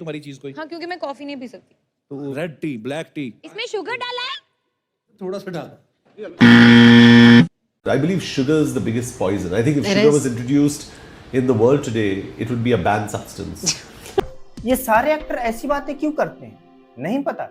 तुम्हारी चीज कोई? हाँ, क्योंकि मैं कॉफी नहीं पी सकती। तो रेड टी, ब्लैक टी, इसमें शुगर डाला है? थोड़ा सा डाल। I believe sugar is the biggest poison. I think if It sugar is. was introduced in the world today, it would be a banned substance. ये सारे एक्टर ऐसी बातें क्यों करते हैं, नहीं पता?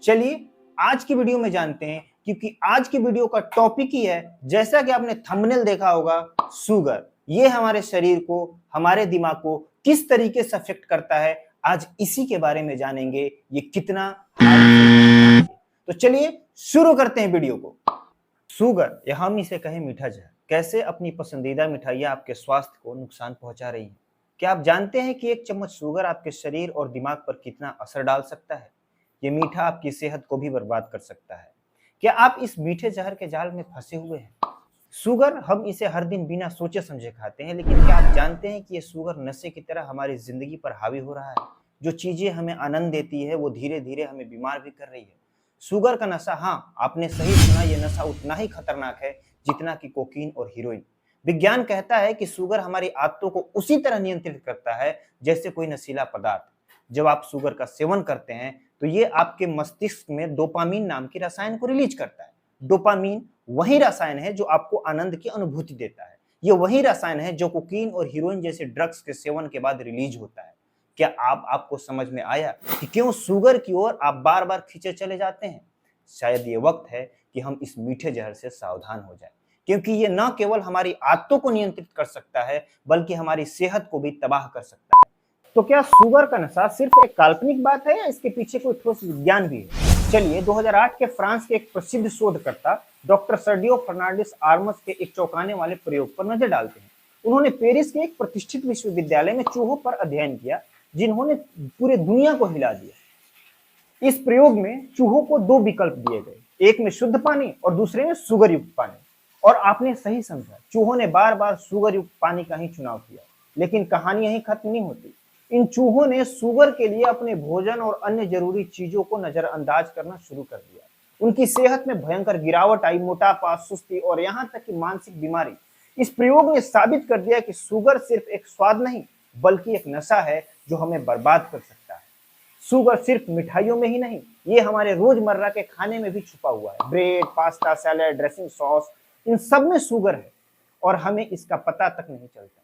चलिए आज की वीडियो में जानते हैं, क्योंकि आज की वीडियो का टॉपिक ही है, जैसा कि आपने थंबनेल देखा होगा, शुगर। ये हमारे शरीर को, हमारे दिमाग को किस तरीके से अफेक्ट करता है, आज इसी के बारे में जानेंगे। ये कितना तो चलिए शुरू करते हैं वीडियो को। शुगर, या हम इसे कहें मीठा जहर, कैसे अपनी पसंदीदा मिठाइयाँ आपके स्वास्थ्य को नुकसान पहुंचा रही हैं। क्या आप जानते हैं कि एक चम्मच शुगर आपके शरीर और दिमाग पर कितना असर डाल सकता है? ये मीठा आपकी सेहत को भी बर्बाद कर सकता है। क्या आप इस मीठे जहर के जाल में फंसे हुए हैं? शुगर, हम इसे हर दिन बिना सोचे समझे खाते हैं, लेकिन क्या आप जानते हैं कि ये शुगर नशे की तरह हमारी जिंदगी पर हावी हो रहा है? जो चीजें हमें आनंद देती है, वो धीरे धीरे हमें बीमार भी कर रही है। शुगर का नशा, हाँ आपने सही सुना, ये नशा उतना ही खतरनाक है जितना कि कोकीन और हीरोइन। विज्ञान कहता है कि शुगर हमारी आदतों को उसी तरह नियंत्रित करता है जैसे कोई नशीला पदार्थ। जब आप शुगर का सेवन करते हैं तो ये आपके मस्तिष्क में डोपामीन नाम की रसायन को रिलीज करता है। डोपामीन वही रसायन है जो आपको आनंद की अनुभूति देता है। ये वही रसायन है जो कोकीन और हीरोइन जैसे ड्रग्स के सेवन के बाद रिलीज होता है। क्या आपको समझ में आया कि क्यों शुगर की ओर आप बार बार खींचे चले जाते हैं? शायद ये वक्त है कि हम इस मीठे जहर से सावधान हो जाएं, क्योंकि ये न केवल हमारी आदतों को नियंत्रित कर सकता है, बल्कि हमारी सेहत को भी तबाह कर सकता है। तो क्या शुगर का नशा सिर्फ एक काल्पनिक बात है, या इसके पीछे कोई ठोस विज्ञान भी है? चलिए 2008 के फ्रांस के एक प्रसिद्ध शोधकर्ता डॉक्टर सर्जियो फर्नांडिस आर्मस के एक चौंकाने वाले प्रयोग पर नजर डालते हैं। उन्होंने पेरिस के एक प्रतिष्ठित विश्वविद्यालय में चूहों पर अध्ययन किया, जिन्होंने पूरे दुनिया को हिला दिया। इस प्रयोग में चूहों को दो विकल्प दिए गए, एक में शुद्ध पानी और दूसरे में शुगर युक्त पानी। और आपने सही समझा, चूहों ने बार बार शुगर युक्त पानी का ही चुनाव किया। लेकिन कहानी यहीं खत्म नहीं होती। इन चूहों ने शुगर के लिए अपने भोजन और अन्य जरूरी चीजों को नजरअंदाज करना शुरू कर दिया। उनकी सेहत में भयंकर गिरावट आई, मोटापा, सुस्ती और यहाँ तक कि मानसिक बीमारी। इस प्रयोग ने साबित कर दिया कि शुगर सिर्फ एक स्वाद नहीं, बल्कि एक नशा है जो हमें बर्बाद कर सकता है। शुगर सिर्फ मिठाइयों में ही नहीं, ये हमारे रोजमर्रा के खाने में भी छुपा हुआ है। Bread, pasta, salad, dressing, sauce, इन सब में शुगर है और हमें इसका पता तक नहीं चलता।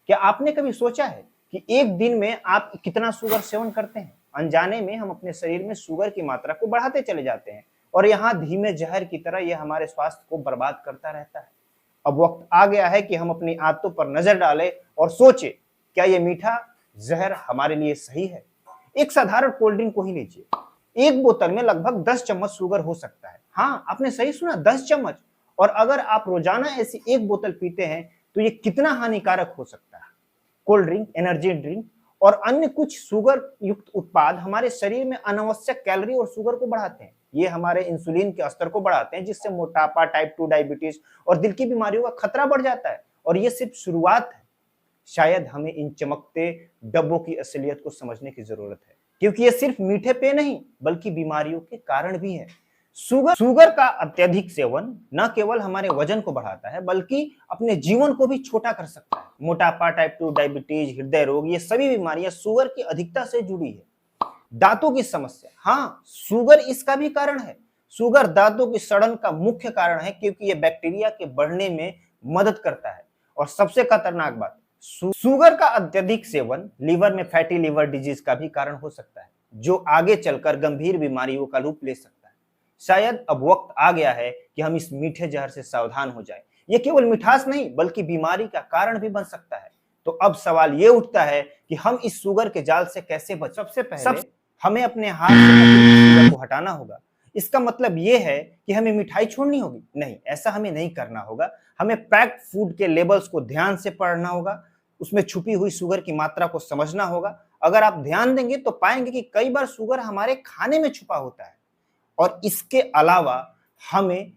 क्या आपने कभी सोचा है कि एक दिन में आप कितना शुगर सेवन करते हैं? अनजाने में हम अपने शरीर में शुगर की मात्रा को बढ़ाते चले जाते हैं और यहाँ धीमे जहर की तरह यह हमारे स्वास्थ्य को बर्बाद करता रहता है। अब वक्त आ गया है कि हम अपनी आदतों पर नजर डालें और सोचें, क्या यह मीठा जहर हमारे लिए सही है? एक साधारण कोल्ड ड्रिंक को ही लीजिए, एक बोतल में लगभग 10 चम्मच शुगर हो सकता है। हाँ, आपने सही सुना, 10 चम्मच। और अगर आप रोजाना ऐसी एक बोतल पीते हैं तो ये कितना हानिकारक हो सकता है। कोल्ड ड्रिंक, एनर्जी ड्रिंक और अन्य कुछ शुगर युक्त उत्पाद हमारे शरीर में अनावश्यक कैलोरी और शुगर को बढ़ाते हैं। ये हमारे इंसुलिन के स्तर को बढ़ाते हैं, जिससे मोटापा, टाइप 2 डायबिटीज और दिल की बीमारियों का खतरा बढ़ जाता है। और ये सिर्फ शुरुआत है। शायद हमें इन चमकते डब्बों की असलियत को समझने की जरूरत है, क्योंकि ये सिर्फ मीठे पे नहीं, बल्कि बीमारियों के कारण भी है। शुगर का अत्यधिक सेवन न केवल हमारे वजन को बढ़ाता है, बल्कि अपने जीवन को भी छोटा कर सकता है। मोटापा, टाइप 2 डायबिटीज, हृदय रोग, ये सभी बीमारियां शुगर की अधिकता से जुड़ी है। दांतों की समस्या, हाँ शुगर इसका भी कारण है। शुगर दांतों की सड़न का मुख्य कारण है, क्योंकि यह बैक्टीरिया के बढ़ने में मदद करता है। और सबसे खतरनाक बात, शुगर का अत्यधिक सेवन लीवर में फैटी लिवर डिजीज का भी कारण हो सकता है, जो आगे चलकर गंभीर बीमारियों का रूप ले सकता है। शायद अब वक्त आ गया है कि हम इस मीठे जहर से सावधान हो जाएं। ये केवल मिठास नहीं, बल्कि बीमारी का कारण भी बन सकता है। तो अब सवाल ये उठता है कि हम इस शुगर के जाल से कैसे बचें? सबसे पहले हमें अपने हाथ से शुगर को हटाना होगा। इसका मतलब ये है कि हमें मिठाई छोड़नी होगी? नहीं, ऐसा हमें नहीं करना होगा। हमें पैक्ड फूड के लेबल्स को ध्यान से पढ़ना होगा, उसमें छुपी हुई शुगर की मात्रा को समझना होगा। अगर आप ध्यान देंगे तो पाएंगे कि कई बार शुगर हमारे खाने में छुपा होता है। और इसके अलावा हमें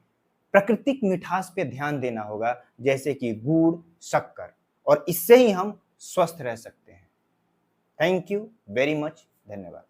प्राकृतिक मिठास पे ध्यान देना होगा, जैसे कि गुड़, शक्कर, और इससे ही हम स्वस्थ रह सकते हैं। थैंक यू वेरी मच, धन्यवाद।